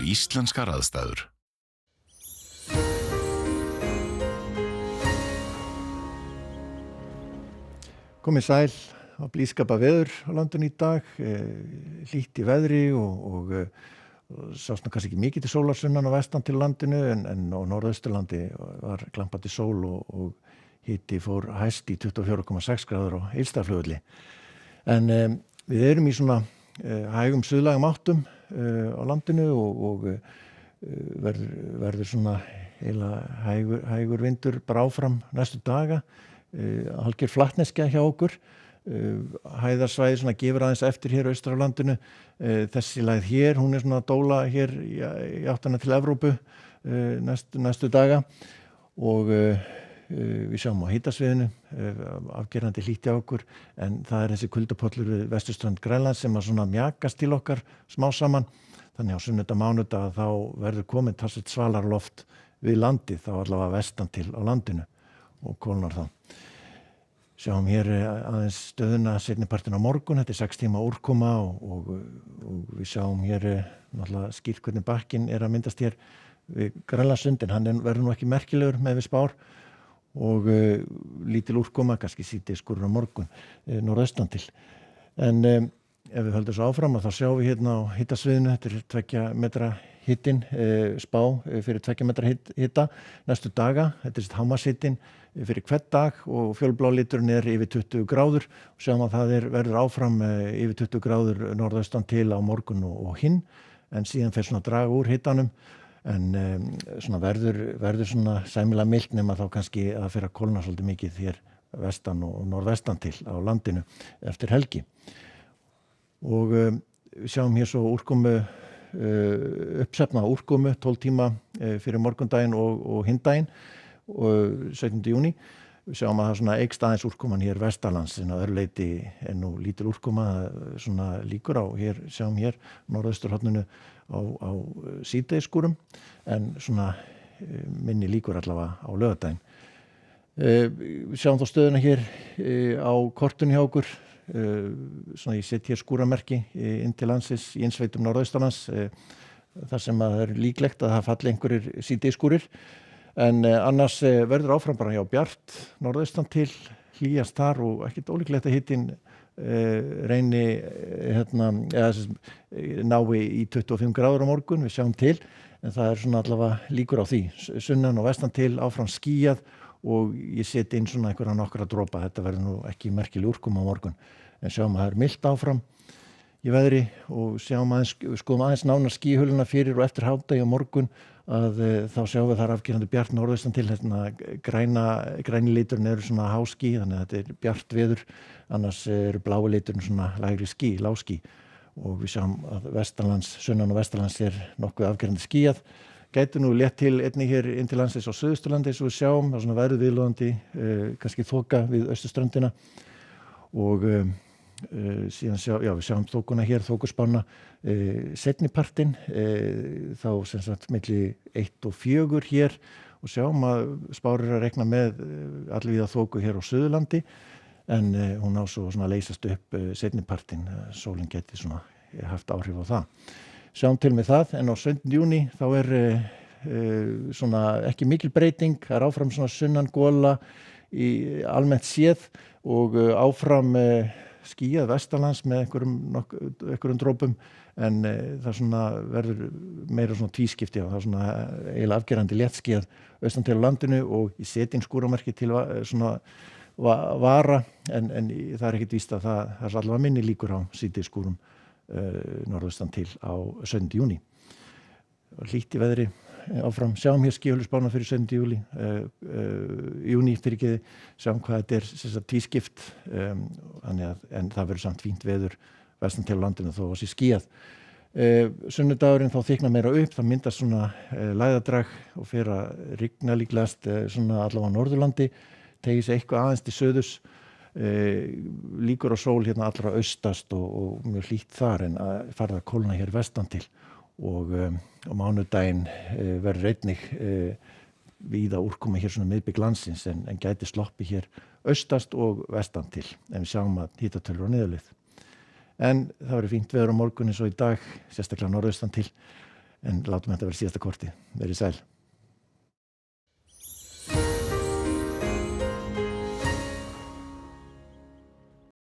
íslenskar aðstæður. Komið sæl á blíðskapa veður á landinu í dag, hlýtt í veðri og sást nú kannski ekki mikið til sólar sunnan og vestan til landinu en á norðausturlandi var glampandi sól og hiti fór hæst í 24,6 gráður á Egilsstaðaflugvelli. En við erum í svona hægum suðlægum áttum á landinu og verður svona eiginlega hægur vindur bara áfram næstu daga. Hálfgerð flatneskja hjá okkur, hæðarsvæði svona gefur aðeins eftir hér austur á landinu. Þessi lægð hér, hún svona dóla hér í áttina til Evrópu næstu daga og við sjáum á hitasviðinu afgerandi hlýtt hjá okkur, en það þessi kuldapollur við vesturströnd Grænlands sem að svona mjakast til okkar smá saman. Þannig á sunnudag mánudag þá verður komið talsvert svalar loft við landið, þá allavega vestan til á landinu og kólnar þá. Sjáum hér aðeins stöðuna seinni partinn á morgun, þetta 6 tíma úrkoma og við sjáum hér náttúrulega skýrt hvernig bakkinn að myndast hér við Grænlandssund, en hann verður nú ekki merkilegur með við spár og lítil úrkoma, kannski síðdegis skúrir á morgun norðaustan til. En ef við höldum svo áfram þá sjáum við hérna á hitasviðinu, þetta 2 metra hittin, spá fyrir 2 metra hita næstu daga, þetta hámarkshittin fyrir hvern dag og fjólblá liturinn yfir 20 gráður og sjáum að það verður áfram yfir 20 gráður norðaustan til á morgun og hinn, en síðan fer svona að draga úr hitanum, en svona verður svona sæmilega milt nema þá kannski að fer að kólna svolítið mikið hér vestan og norðvestan til á landinu eftir helgi. Og við sjáum hér svo úrkomu, uppsefna úrkomu 12 tíma fyrir morgundaginn og hindaginn og 17. júní. Við sjáum að það svona eykst aðeins úrkoman hér vestanlands, en að öðru leyti nú lítil úrkoma svona líkur á hér, sjáum hér norðausturhorninu á síðdegisskúrum, en svona minni líkur allavega á laugardaginn. Við sjáum þá stöðuna hér á kortinu hjá okkur, svona ég set hér skúramerki inn til landsins í innsveitum norðaustanlands, þar sem að það líklegt að það falli einhverjir síðdegisskúrir, en annars verður áfram bara hjá bjart norðaustan til, hlýjast þar og ekkert ólíklegt að hitinn reyni nái í 25 gráður á morgun, við sjáum til, en það svona allavega líkur á því. Sunnan og vestan til áfram skýjað og ég seti inn svona einhverja nokkra dropa, þetta verður nú ekki merkileg úrkoma á morgun, en sjáum að það milt áfram í veðri og skoðum aðeins nánar skýhuluna fyrir og eftir hádegi á morgun, að þá sjáum við þar afgerandi bjart norðaustan til, græni liturinn svona háský, þannig að þetta bjart veður, annars blái liturinn svona lægri ský, lágský, og við sjáum að vestanlands, sunnan og vestanlands nokkuð afgerandi skýjað. Gæti nú létt til einnig hér inn til landsins á Suðausturlandi, eins og við sjáum, það svona verður viðlóðandi, kannski þoka við austurströndina og síðan við sjáum þokuna hér, þokuspána seinni partinn, þá sem sagt milli 1 og 4 hér, og sjáum að spár að rekna með allvíða þoku hér á Suðurlandi, en hún á svo svona að leysast upp seinni partinn, sólin geti svona haft áhrif á það. Sjáum til með það, en á 17. júní þá svona ekki mikil breyting, það áfram svona sunnan gola í almennt séð og áfram skýjað vestanlands með einhverjum drópum, en það svona verður meira svona tvískipti og það svona eiginlega afgerandi léttskýjað austan til á landinu og ég seti inn skúramerki til svona vara, en það ekkert víst að það allavega minni líkur á síðdegisskúrum norðaustan til á 17. júní. Hlýtt í veðri áfram, sjáum hér skýjulusbána fyrir 17. júní fyrirgeði, sjáum hvað þetta sem tvískipt, en það verður samt fínt veður vestan til á landinu þó að sé skýjað. Sunnudagurinn þá þyknar meira upp, það myndast svona lægðadrag og fer að rigna líklegast svona allavega á Norðurlandi, tegir sig eitthvað aðeins til suðurs, líkur á sól hérna allra austast og mjög hlýtt þar, en að fara að kólna hér vestan til og á mánudaginn verður einnig víða úrkoma hér svona miðbik landsins, en gæti sloppi hér austast og vestan til, en við sjáum að hitatölur á niðurleið. En það verður fínt veður á morgun eins og í dag, sérstaklega norðaustan til, en látum þetta vera síðasta kortið. Verið sæl.